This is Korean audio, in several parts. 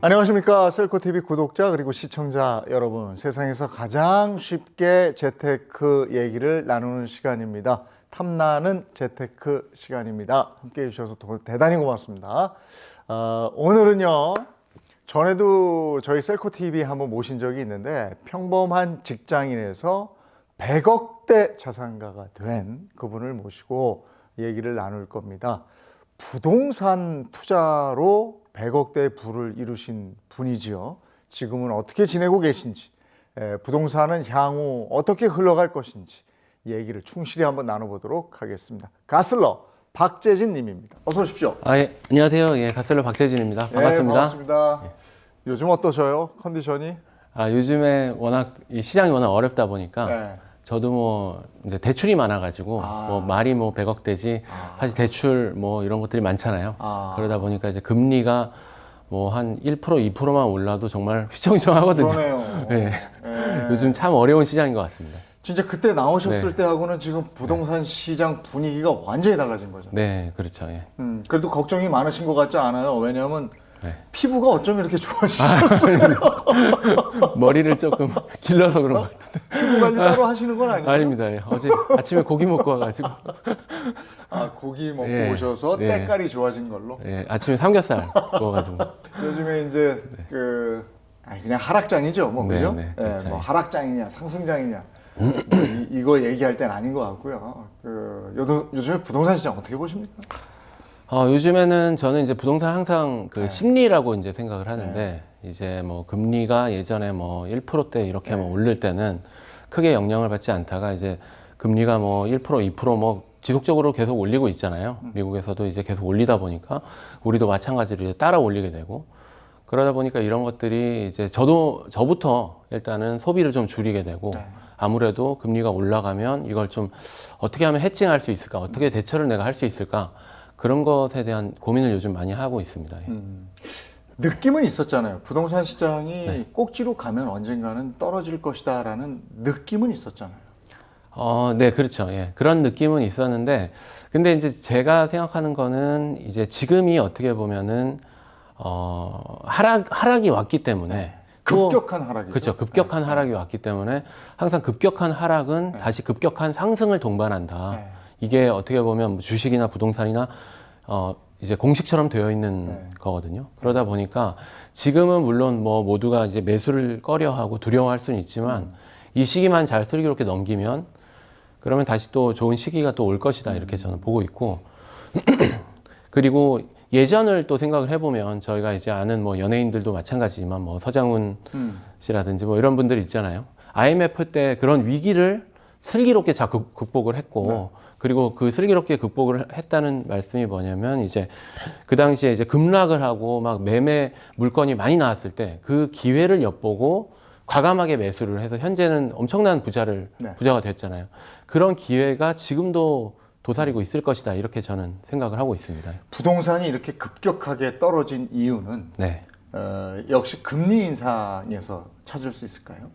안녕하십니까. 셀코TV 구독자 그리고 시청자 여러분, 세상에서 가장 쉽게 재테크 얘기를 나누는 시간입니다. 탐나는 재테크 시간입니다. 함께해 주셔서 대단히 고맙습니다. 오늘은요, 전에도 저희 셀코TV 한번 모신 적이 있는데 평범한 직장인에서 100억대 자산가가 된 그분을 모시고 얘기를 나눌 겁니다. 부동산 투자로 100억대의 부를 이루신 분이지요. 지금은 어떻게 지내고 계신지, 부동산은 향후 어떻게 흘러갈 것인지 얘기를 충실히 한번 나눠보도록 하겠습니다. 가슬러 박재진 님입니다. 어서 오십시오. 예, 안녕하세요. 예, 가슬러 박재진입니다. 반갑습니다. 반갑습니다. 요즘 어떠셔요? 컨디션이? 요즘에 워낙 이 시장이 워낙 어렵다 보니까 네. 저도 뭐 이제 대출이 많아가지고 뭐 말이 뭐 100억대지 사실 대출 뭐 이런 것들이 많잖아요. 그러다 보니까 이제 금리가 뭐 한 1%, 2%만 올라도 정말 휘청휘청하거든요. 그러네요. 네. 요즘 참 어려운 시장인 것 같습니다. 진짜 그때 나오셨을 네. 때하고는 지금 부동산 시장 분위기가 완전히 달라진 거죠. 네, 그렇죠. 예. 그래도 걱정이 많으신 것 같지 않아요? 왜냐하면 네. 피부가 어쩜 이렇게 좋아지셨어요? 머리를 조금 길러서 그런 것 같아요. 피부 관리 따로 하시는 건 아니에요? 아닙니다. 예. 어제 아침에 고기 먹고 와가지고 고기 먹고 예. 오셔서 예. 때깔이 좋아진 걸로. 예, 아침에 삼겹살 구워가지고 요즘에 이제 그냥 하락장이죠, 뭐 네, 그죠? 네, 그렇죠. 뭐 하락장이냐, 상승장이냐, 뭐 이거 얘기할 땐 아닌 것 같고요. 요즘에 부동산 시장 어떻게 보십니까? 요즘에는 저는 이제 부동산 항상 그 네. 심리라고 이제 생각을 하는데 이제 뭐 금리가 예전에 뭐 1%대 이렇게 뭐 오를 때는 크게 영향을 받지 않다가 이제 금리가 뭐 1%, 2%뭐 지속적으로 계속 올리고 있잖아요. 미국에서도 이제 계속 올리다 보니까 우리도 마찬가지로 이제 따라 올리게 되고 그러다 보니까 이런 것들이 이제 저부터 일단은 소비를 좀 줄이게 되고 아무래도 금리가 올라가면 이걸 좀 어떻게 하면 해칭할 수 있을까? 어떻게 대처를 내가 할 수 있을까? 그런 것에 대한 고민을 요즘 많이 하고 있습니다. 느낌은 있었잖아요. 부동산 시장이 네. 꼭지로 가면 언젠가는 떨어질 것이다라는 느낌은 있었잖아요. 네, 그렇죠. 예. 그런 느낌은 있었는데, 근데 이제 제가 생각하는 거는 이제 지금이 어떻게 보면은, 하락이 왔기 때문에. 급격한 하락이죠. 그렇죠. 급격한 하락이 왔기 때문에 항상 급격한 하락은 다시 급격한 상승을 동반한다. 네. 이게 어떻게 보면 주식이나 부동산이나 이제 공식처럼 되어 있는 거거든요. 그러다 보니까 지금은 물론 뭐 모두가 이제 매수를 꺼려하고 두려워할 수는 있지만 이 시기만 잘 슬기롭게 넘기면 그러면 다시 또 좋은 시기가 또 올 것이다. 이렇게 저는 보고 있고 그리고 예전을 또 생각을 해보면 저희가 이제 아는 뭐 연예인들도 마찬가지지만 뭐 서장훈 씨라든지 뭐 이런 분들이 있잖아요. IMF 때 그런 위기를 슬기롭게 잘 극복을 했고 그리고 그 슬기롭게 극복을 했다는 말씀이 뭐냐면 이제 그 당시에 이제 급락을 하고 막 매매 물건이 많이 나왔을 때 그 기회를 엿보고 과감하게 매수를 해서 현재는 엄청난 부자가 됐잖아요. 그런 기회가 지금도 도사리고 있을 것이다. 이렇게 저는 생각을 하고 있습니다. 부동산이 이렇게 급격하게 떨어진 이유는 네. 역시 금리 인상에서 찾을 수 있을까요?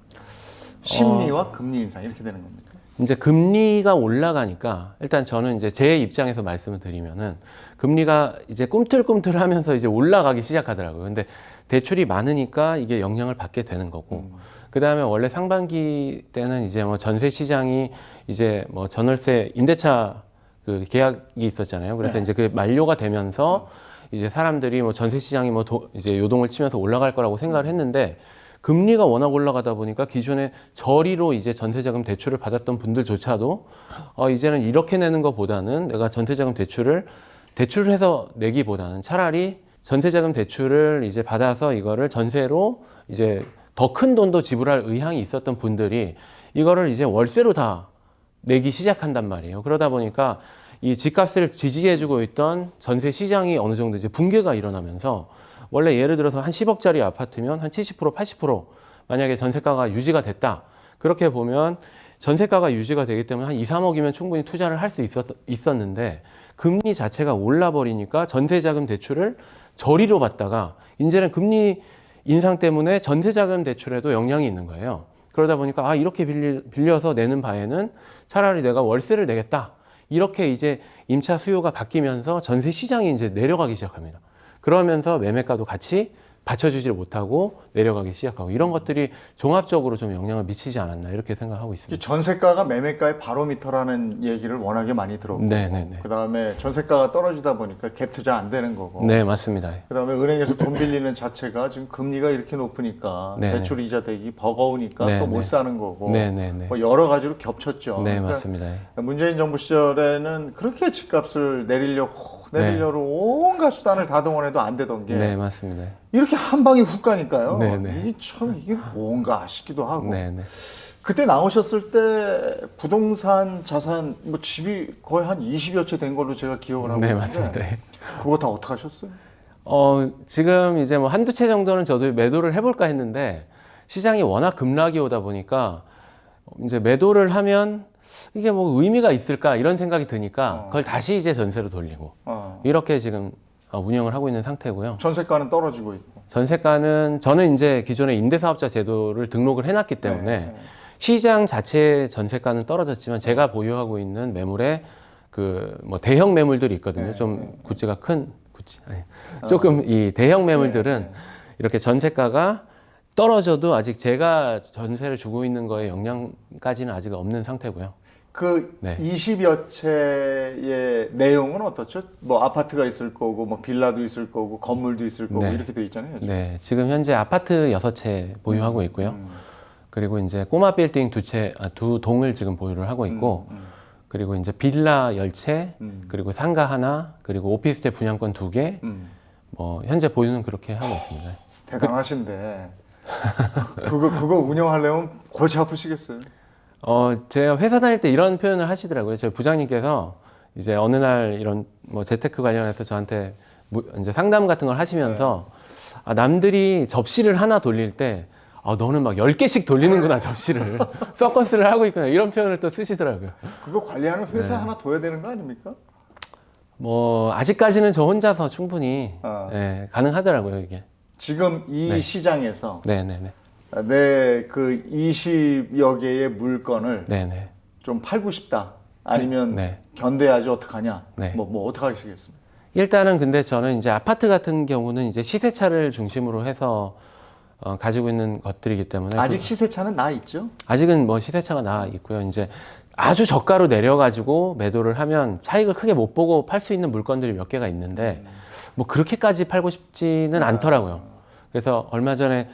심리와 금리 인상 이렇게 되는 겁니까? 이제 금리가 올라가니까 일단 저는 이제 제 입장에서 말씀을 드리면은 금리가 이제 꿈틀꿈틀 하면서 이제 올라가기 시작하더라고요. 근데 대출이 많으니까 이게 영향을 받게 되는 거고. 그 다음에 원래 상반기 때는 이제 뭐 전세 시장이 이제 뭐 전월세 임대차 그 계약이 있었잖아요. 그래서 이제 그 만료가 되면서 이제 사람들이 뭐 전세 시장이 뭐 이제 요동을 치면서 올라갈 거라고 생각을 했는데 금리가 워낙 올라가다 보니까 기존에 저리로 이제 전세자금 대출을 받았던 분들조차도 이제는 이렇게 내는 것보다는 내가 전세자금 대출을 해서 내기보다는 차라리 전세자금 대출을 이제 받아서 이거를 전세로 이제 더 큰 돈도 지불할 의향이 있었던 분들이 이거를 이제 월세로 다 내기 시작한단 말이에요. 그러다 보니까 이 집값을 지지해주고 있던 전세 시장이 어느 정도 이제 붕괴가 일어나면서 원래 예를 들어서 한 10억짜리 아파트면 한 70%, 80% 만약에 전세가가 유지가 됐다. 그렇게 보면 전세가가 유지가 되기 때문에 한 2, 3억이면 충분히 투자를 할 수 있었는데 금리 자체가 올라버리니까 전세자금 대출을 저리로 받다가 이제는 금리 인상 때문에 전세자금 대출에도 영향이 있는 거예요. 그러다 보니까 이렇게 빌려서 내는 바에는 차라리 내가 월세를 내겠다. 이렇게 이제 임차 수요가 바뀌면서 전세 시장이 이제 내려가기 시작합니다. 그러면서 매매가도 같이 받쳐주지 못하고 내려가기 시작하고 이런 것들이 종합적으로 좀 영향을 미치지 않았나 이렇게 생각하고 있습니다. 전세가가 매매가의 바로미터라는 얘기를 워낙에 많이 들었고, 네네네. 그다음에 전세가가 떨어지다 보니까 갭 투자 안 되는 거고, 네, 맞습니다. 그다음에 은행에서 돈 빌리는 자체가 지금 금리가 이렇게 높으니까 네네. 대출 이자 대기 버거우니까 또 네네. 못 사는 거고, 네네네. 뭐 여러 가지로 겹쳤죠. 네, 그러니까 맞습니다. 문재인 정부 시절에는 그렇게 집값을 내리려고 온갖 수단을 다 동원해도 안 되던 게 네, 맞습니다. 이렇게 한 방에 훅 가니까요. 네네. 이게 뭔가 싶기도 하고. 네네. 그때 나오셨을 때 부동산 자산 뭐 집이 거의 한 20여 채 된 걸로 제가 기억을 하고 네, 있는데 맞습니다. 그거 다 어떻게 하셨어요? 지금 이제 뭐 한두 채 정도는 저도 매도를 해볼까 했는데 시장이 워낙 급락이 오다 보니까 이제 매도를 하면 이게 뭐 의미가 있을까 이런 생각이 드니까 그걸 다시 이제 전세로 돌리고 이렇게 지금 운영을 하고 있는 상태고요. 전세가는 떨어지고 있고. 전세가는 저는 이제 기존에 임대사업자 제도를 등록을 해놨기 때문에 시장 자체의 전세가는 떨어졌지만 제가 보유하고 있는 매물에 그 뭐 대형 매물들이 있거든요. 좀 구찌가 큰 구찌 아니, 조금 이 대형 매물들은 이렇게 전세가가 떨어져도 아직 제가 전세를 주고 있는 거에 영향까지는 아직 없는 상태고요. 그 네. 20여 채의 내용은 어떻죠? 뭐 아파트가 있을 거고, 뭐 빌라도 있을 거고, 건물도 있을 거고 네. 이렇게 돼 있잖아요. 지금. 네, 지금 현재 아파트 6채 보유하고 있고요. 그리고 이제 꼬마 빌딩 두 동을 지금 보유를 하고 있고, 그리고 이제 빌라 10채, 그리고 상가 하나, 그리고 오피스텔 분양권 2개, 뭐 현재 보유는 그렇게 하고 있습니다. 대단하신데 그거 운영하려면 골치 아프시겠어요? 제가 회사 다닐 때 이런 표현을 하시더라고요. 저희 부장님께서 이제 어느 날 이런 뭐 재테크 관련해서 저한테 이제 상담 같은 걸 하시면서 남들이 접시를 하나 돌릴 때 너는 막 10개씩 돌리는구나, 접시를. 서커스를 하고 있구나. 이런 표현을 또 쓰시더라고요. 그거 관리하는 회사 하나 둬야 되는 거 아닙니까? 뭐, 아직까지는 저 혼자서 충분히 네. 가능하더라고요, 이게. 지금 이 시장에서 네네네. 내 그 20여 개의 물건을 네네. 좀 팔고 싶다. 아니면 네. 견뎌야지 어떡하냐. 네. 뭐 어떻게 하시겠습니까? 일단은 근데 저는 이제 아파트 같은 경우는 이제 시세차를 중심으로 해서 가지고 있는 것들이기 때문에 아직 시세차는 나 있죠? 아직은 뭐 시세차가 나와 있고요. 이제 아주 저가로 내려가지고 매도를 하면 차익을 크게 못 보고 팔 수 있는 물건들이 몇 개가 있는데 뭐 그렇게까지 팔고 싶지는 않더라고요. 그래서 얼마 전에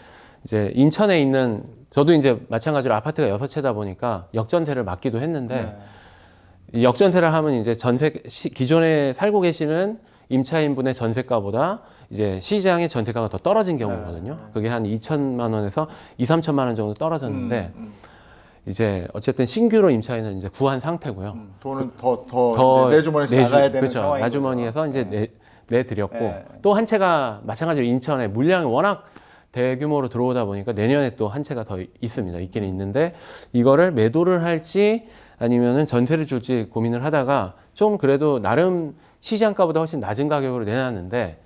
이제 인천에 있는 저도 이제 마찬가지로 아파트가 6채다 보니까 역전세를 맞기도 했는데 이 역전세를 하면 이제 기존에 살고 계시는 임차인분의 전세가보다 이제 시장의 전세가가 더 떨어진 경우거든요. 그게 한 2천만 원에서 2, 3천만 원 정도 떨어졌는데 이제 어쨌든 신규로 임차인은 이제 구한 상태고요. 돈은 더 내 주머니에서 나가야 되는 그렇죠. 상황인 나주머니에서 거죠. 이제 내드렸고 또 한 채가 마찬가지로 인천에 물량이 워낙 대규모로 들어오다 보니까 내년에 또 한 채가 더 있습니다. 있기는 있는데 이거를 매도를 할지 아니면은 전세를 줄지 고민을 하다가 좀 그래도 나름 시장가보다 훨씬 낮은 가격으로 내놨는데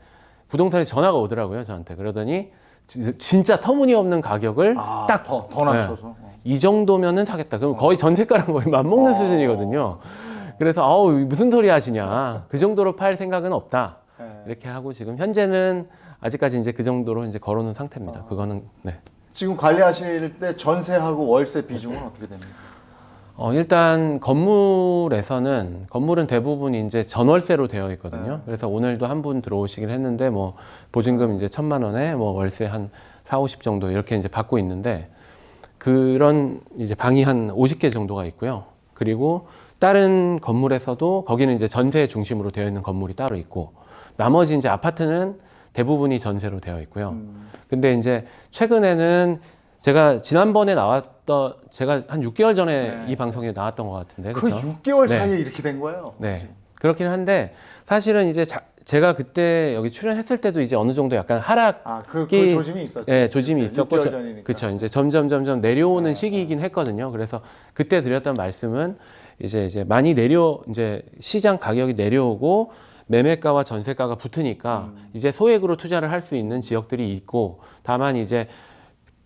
부동산에 전화가 오더라고요, 저한테. 그러더니 진짜 터무니없는 가격을 딱 더 낮춰서. 이 정도면은 사겠다. 그럼 거의 전세가랑 거의 맞먹는 수준이거든요. 그래서 무슨 소리 하시냐. 그 정도로 팔 생각은 없다. 이렇게 하고 지금 현재는 아직까지 이제 그 정도로 이제 걸어놓은 상태입니다. 그거는 네. 지금 관리하실 때 전세하고 월세 비중은 어떻게 됩니까? 일단 건물은 대부분 이제 전월세로 되어 있거든요. 그래서 오늘도 한 분 들어오시긴 했는데 뭐 보증금 이제 1,000만 원에 뭐 월세 한 4, 50 정도 이렇게 이제 받고 있는데 그런 이제 방이 한 50개 정도가 있고요. 그리고 다른 건물에서도 거기는 이제 전세 중심으로 되어 있는 건물이 따로 있고 나머지 이제 아파트는 대부분이 전세로 되어 있고요. 근데 이제 최근에는 제가 지난번에 제가 한 6개월 전에 이 방송에 나왔던 것 같은데. 그 그쵸? 6개월 네. 사이에 이렇게 된 거예요? 네. 그렇긴 한데 사실은 이제 제가 그때 여기 출연했을 때도 이제 어느 정도 약간 그 조짐이 있었죠. 네, 조짐이 있었고. 6개월 전이니까. 그렇죠. 이제 점점 내려오는 시기이긴 했거든요. 그래서 그때 드렸던 말씀은 이제 많이 이제 시장 가격이 내려오고 매매가와 전세가가 붙으니까 이제 소액으로 투자를 할 수 있는 지역들이 있고 다만 이제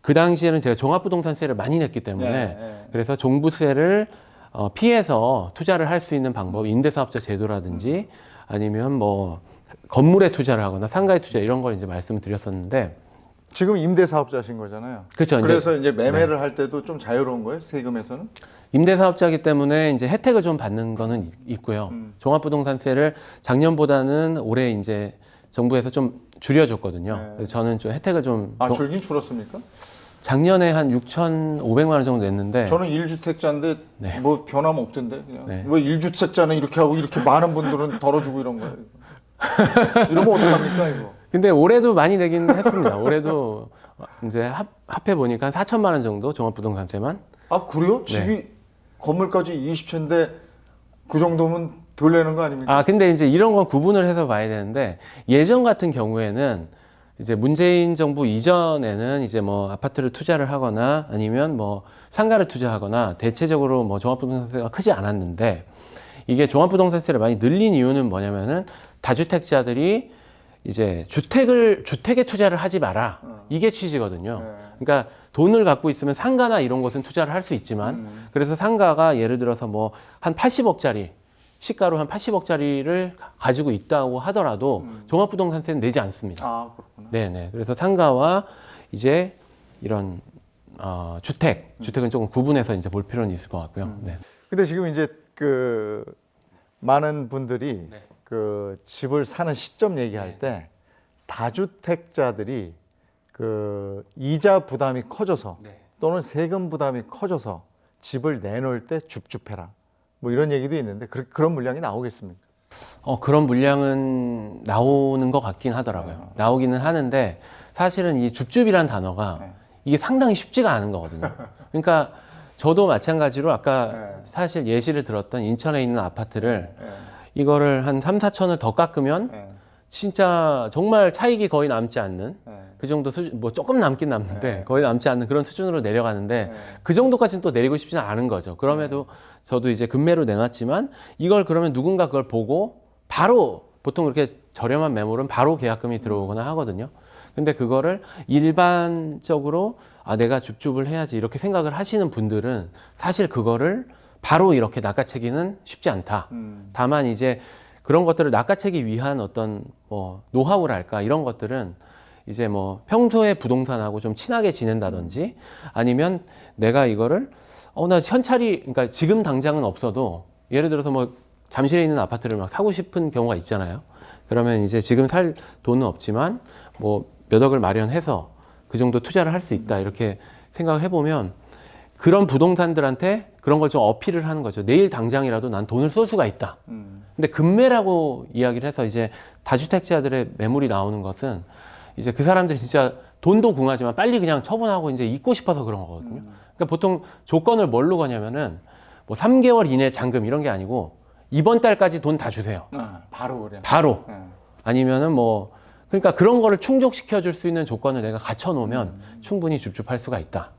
그 당시에는 제가 종합부동산세를 많이 냈기 때문에 그래서 종부세를 피해서 투자를 할 수 있는 방법, 임대사업자 제도라든지 아니면 뭐 건물에 투자를 하거나 상가에 투자 이런 걸 이제 말씀을 드렸었는데 지금 임대 사업자신 거잖아요. 그렇죠. 그래서 이제 매매를 할 때도 좀 자유로운 거예요? 세금에서는? 임대사업자이기 때문에 이제 혜택을 좀 받는 거는 있고요. 종합부동산세를 작년보다는 올해 이제 정부에서 좀 줄여줬거든요. 네. 그래서 저는 좀 혜택을 좀 줄긴 줄었습니까? 작년에 한 6,500만 원 정도 냈는데 저는 1주택자인데 네. 뭐 변함 없던데 그냥. 네. 왜 1주택자는 이렇게 하고 이렇게 많은 분들은 덜어주고 이런 거예요? 이러면 어떡합니까 이거? 근데 올해도 많이 내긴 했습니다. 올해도 이제 합해 보니까 한 4천만 원 정도 종합부동산세만. 아 그래요? 집이 건물까지 20채인데 그 정도면 덜 내는 거 아닙니까? 아, 근데 이제 이런 건 구분을 해서 봐야 되는데 예전 같은 경우에는 이제 문재인 정부 이전에는 이제 뭐 아파트를 투자를 하거나 아니면 뭐 상가를 투자하거나 대체적으로 뭐 종합부동산세가 크지 않았는데 이게 종합부동산세를 많이 늘린 이유는 뭐냐면은 다주택자들이 이제 주택에 투자를 하지 마라. 이게 취지거든요. 그러니까 돈을 갖고 있으면 상가나 이런 곳은 투자를 할 수 있지만 그래서 상가가 예를 들어서 뭐 한 80억짜리 시가로 한 80억짜리를 가지고 있다고 하더라도 종합부동산세는 내지 않습니다. 아 그렇구나. 네네. 그래서 상가와 이제 이런 주택은 조금 구분해서 이제 볼 필요는 있을 것 같고요. 네. 근데 지금 이제 그 많은 분들이 네. 그 집을 사는 시점 얘기할 때 다주택자들이 그 이자 부담이 커져서 또는 세금 부담이 커져서 집을 내놓을 때 줍줍해라. 뭐 이런 얘기도 있는데 그런 물량이 나오겠습니까? 그런 물량은 나오는 것 같긴 하더라고요. 나오기는 하는데 사실은 이 줍줍이라는 단어가 이게 상당히 쉽지가 않은 거거든요. 그러니까 저도 마찬가지로 아까 사실 예시를 들었던 인천에 있는 아파트를 이거를 한 3, 4천을 더 깎으면 진짜 정말 차익이 거의 남지 않는 그 정도 수준, 뭐 조금 남긴 남는데 거의 남지 않는 그런 수준으로 내려가는데 그 정도까지는 또 내리고 싶지는 않은 거죠. 그럼에도 저도 이제 금매로 내놨지만 이걸 그러면 누군가 그걸 보고 바로 보통 그렇게 저렴한 매물은 바로 계약금이 들어오거나 하거든요. 근데 그거를 일반적으로 내가 줍줍을 해야지 이렇게 생각을 하시는 분들은 사실 그거를 바로 이렇게 낚아채기는 쉽지 않다. 다만 이제 그런 것들을 낚아채기 위한 어떤 뭐 노하우랄까 이런 것들은 이제 뭐 평소에 부동산하고 좀 친하게 지낸다든지 아니면 내가 이거를 나 현찰이 그러니까 지금 당장은 없어도 예를 들어서 뭐 잠실에 있는 아파트를 막 사고 싶은 경우가 있잖아요. 그러면 이제 지금 살 돈은 없지만 뭐 몇 억을 마련해서 그 정도 투자를 할 수 있다 이렇게 생각을 해보면 그런 부동산들한테 그런 걸 좀 어필을 하는 거죠. 내일 당장이라도 난 돈을 쏠 수가 있다. 근데 금매라고 이야기를 해서 이제 다주택자들의 매물이 나오는 것은 이제 그 사람들이 진짜 돈도 궁하지만 빨리 그냥 처분하고 이제 잊고 싶어서 그런 거거든요. 그러니까 보통 조건을 뭘로 거냐면은 뭐 3개월 이내 잔금 이런 게 아니고 이번 달까지 돈 다 주세요. 바로 그래. 바로. 아니면은 뭐 그러니까 그런 거를 충족시켜 줄 수 있는 조건을 내가 갖춰 놓으면 충분히 줍줍할 수가 있다.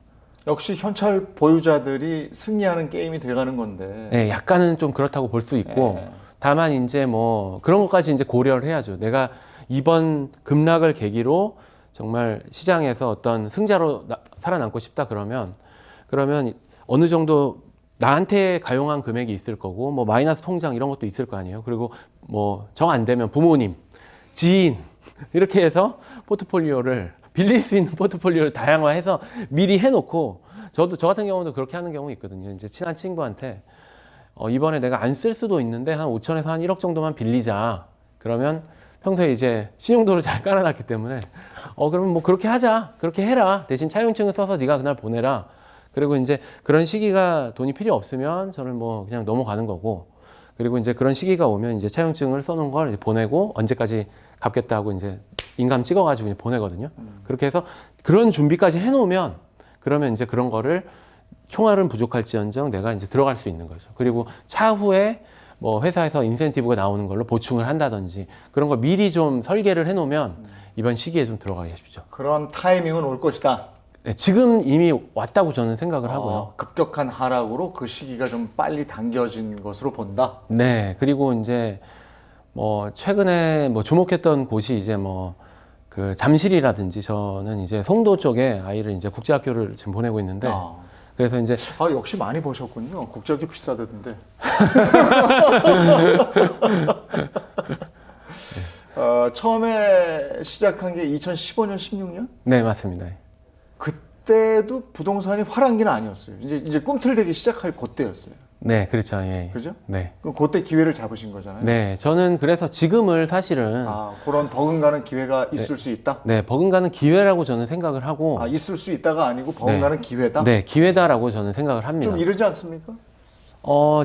역시 현찰 보유자들이 승리하는 게임이 돼가는 건데. 네, 약간은 좀 그렇다고 볼 수 있고 다만 이제 뭐 그런 것까지 이제 고려를 해야죠. 내가 이번 급락을 계기로 정말 시장에서 어떤 승자로 살아남고 싶다 그러면 어느 정도 나한테 가용한 금액이 있을 거고 뭐 마이너스 통장 이런 것도 있을 거 아니에요. 그리고 뭐 정 안 되면 부모님, 지인 이렇게 해서 포트폴리오를 빌릴 수 있는 포트폴리오를 다양화해서 미리 해놓고 저 같은 경우도 그렇게 하는 경우 있거든요. 이제 친한 친구한테 이번에 내가 안 쓸 수도 있는데 한 5천에서 한 1억 정도만 빌리자. 그러면 평소에 이제 신용도를 잘 깔아놨기 때문에 그러면 뭐 그렇게 하자. 그렇게 해라. 대신 차용증을 써서 네가 그날 보내라. 그리고 이제 그런 시기가 돈이 필요 없으면 저는 뭐 그냥 넘어가는 거고 그리고 이제 그런 시기가 오면 이제 차용증을 써놓은 걸 이제 보내고 언제까지 갚겠다 하고 이제 인감 찍어가지고 이제 보내거든요. 그렇게 해서 그런 준비까지 해놓으면 그러면 이제 그런 거를 총알은 부족할지언정 내가 이제 들어갈 수 있는 거죠. 그리고 차후에 뭐 회사에서 인센티브가 나오는 걸로 보충을 한다든지 그런 걸 미리 좀 설계를 해놓으면 이번 시기에 좀 들어가기 쉽죠. 그런 타이밍은 올 것이다. 네, 지금 이미 왔다고 저는 생각을 하고요. 급격한 하락으로 그 시기가 좀 빨리 당겨진 것으로 본다. 네, 그리고 이제 뭐 최근에 뭐 주목했던 곳이 이제 뭐 그 잠실이라든지 저는 이제 송도 쪽에 아이를 이제 국제학교를 지금 보내고 있는데 그래서 이제 역시 많이 버셨군요. 국제학교 비싸다던데. 처음에 시작한 게 2015년, 16년? 네, 맞습니다. 그때도 부동산이 화랑기는 아니었어요. 이제 꿈틀대기 시작할 그때였어요. 네, 그렇죠. 예. 그죠? 네. 그럼 그때 기회를 잡으신 거잖아요. 네, 저는 그래서 지금을 사실은 그런 버금가는 기회가 있을 수 있다? 네, 버금가는 기회라고 저는 생각을 하고 있을 수 있다가 아니고 버금가는 기회다? 네, 기회다라고 저는 생각을 합니다. 좀 이르지 않습니까?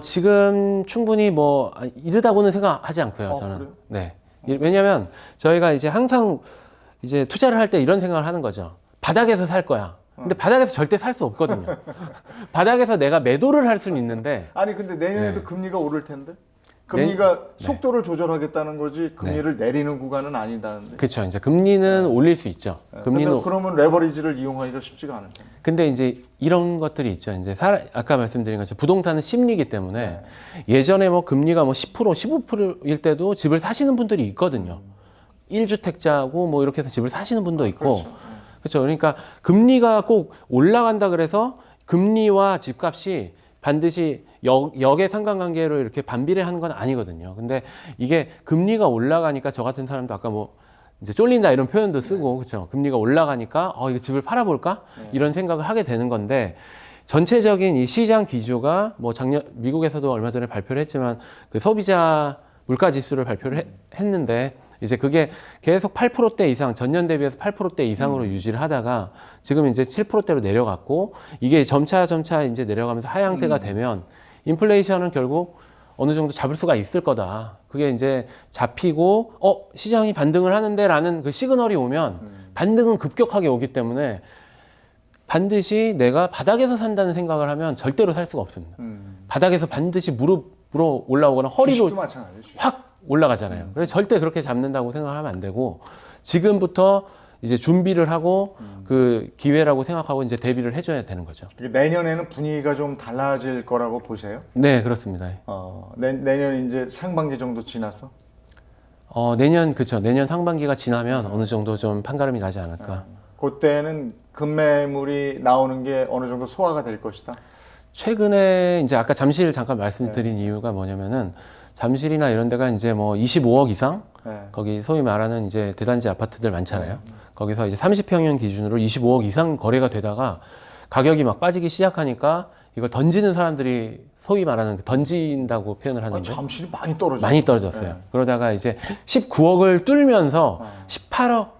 지금 충분히 뭐 이르다고는 생각하지 않고요. 저는. 그래요? 네. 왜냐면 저희가 이제 항상 이제 투자를 할 때 이런 생각을 하는 거죠. 바닥에서 살 거야. 근데 바닥에서 절대 살 수 없거든요. 바닥에서 내가 매도를 할 수는 있는데 아니 근데 내년에도 금리가 오를 텐데 금리가 속도를 조절하겠다는 거지 금리를 내리는 구간은 아니다는데. 그렇죠. 이제 금리는 올릴 수 있죠. 금리는 그러면 레버리지를 이용하기가 쉽지가 않잖아요. 근데 이제 이런 것들이 있죠. 이제 아까 말씀드린 것처럼 부동산은 심리이기 때문에 예전에 뭐 금리가 뭐 10%, 15%일 때도 집을 사시는 분들이 있거든요. 1주택자고 뭐 이렇게 해서 집을 사시는 분도 있고. 그렇죠. 그러니까 금리가 꼭 올라간다 그래서 금리와 집값이 반드시 역의 상관관계로 이렇게 반비례하는 건 아니거든요. 근데 이게 금리가 올라가니까 저 같은 사람도 아까 뭐 이제 쫄린다 이런 표현도 쓰고 그렇죠. 금리가 올라가니까 이거 집을 팔아볼까 이런 생각을 하게 되는 건데 전체적인 이 시장 기조가 뭐 작년 미국에서도 얼마 전에 발표를 했지만 그 소비자 물가 지수를 발표를 했는데 이제 그게 계속 8%대 이상 전년 대비해서 8%대 이상으로 유지를 하다가 지금 이제 7%대로 내려갔고 이게 점차 이제 내려가면서 하향세가 되면 인플레이션은 결국 어느 정도 잡을 수가 있을 거다. 그게 이제 잡히고 시장이 반등을 하는데라는 그 시그널이 오면 반등은 급격하게 오기 때문에 반드시 내가 바닥에서 산다는 생각을 하면 절대로 살 수가 없습니다. 바닥에서 반드시 무릎으로 올라오거나 허리로 확 올라가잖아요. 그래서 절대 그렇게 잡는다고 생각을 하면 안 되고 지금부터 이제 준비를 하고 그 기회라고 생각하고 이제 대비를 해줘야 되는 거죠. 내년에는 분위기가 좀 달라질 거라고 보세요? 네, 그렇습니다. 내년 이제 상반기 정도 지나서? 내년 그렇죠. 내년 상반기가 지나면 어느 정도 좀 판가름이 나지 않을까. 그때는 급매물이 나오는 게 어느 정도 소화가 될 것이다. 최근에 이제 아까 잠실 잠깐 말씀드린 이유가 뭐냐면은 잠실이나 이런 데가 이제 뭐 25억 이상 거기 소위 말하는 이제 대단지 아파트들 많잖아요. 거기서 이제 30평형 기준으로 25억 이상 거래가 되다가 가격이 막 빠지기 시작하니까 이걸 던지는 사람들이 소위 말하는 던진다고 표현을 하는데 잠실이 많이 떨어졌어요. 많이 떨어졌어요. 그러다가 이제 19억을 뚫면서 18억에서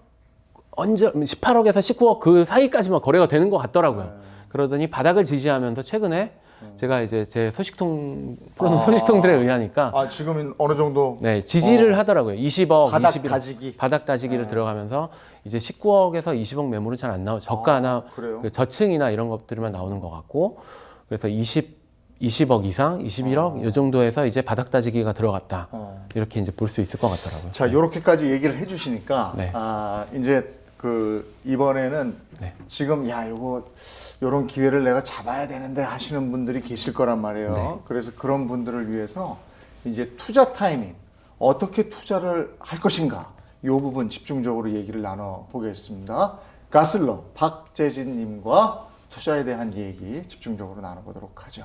19억 그 사이까지만 거래가 되는 것 같더라고요. 그러더니 바닥을 지지하면서 최근에 제가 이제 제 소식통 프로는 소식통들에 의하니까 지금은 어느 정도 지지를 하더라고요. 20억, 바닥 21억 다지기. 바닥 다지기를 들어가면서 이제 19억에서 20억 매물은 잘 안 나오고 저가나 그 저층이나 이런 것들만 나오는 것 같고 그래서 20억 이상, 21억 이 정도에서 이제 바닥 다지기가 들어갔다. 이렇게 이제 볼 수 있을 것 같더라고요. 자, 요렇게까지 얘기를 해주시니까 이제 이번에는 지금 요런 기회를 내가 잡아야 되는데 하시는 분들이 계실 거란 말이에요. 그래서 그런 분들을 위해서 이제 투자 타이밍, 어떻게 투자를 할 것인가, 이 부분 집중적으로 얘기를 나눠보겠습니다. 가슬러 박재진님과 투자에 대한 얘기 집중적으로 나눠보도록 하죠.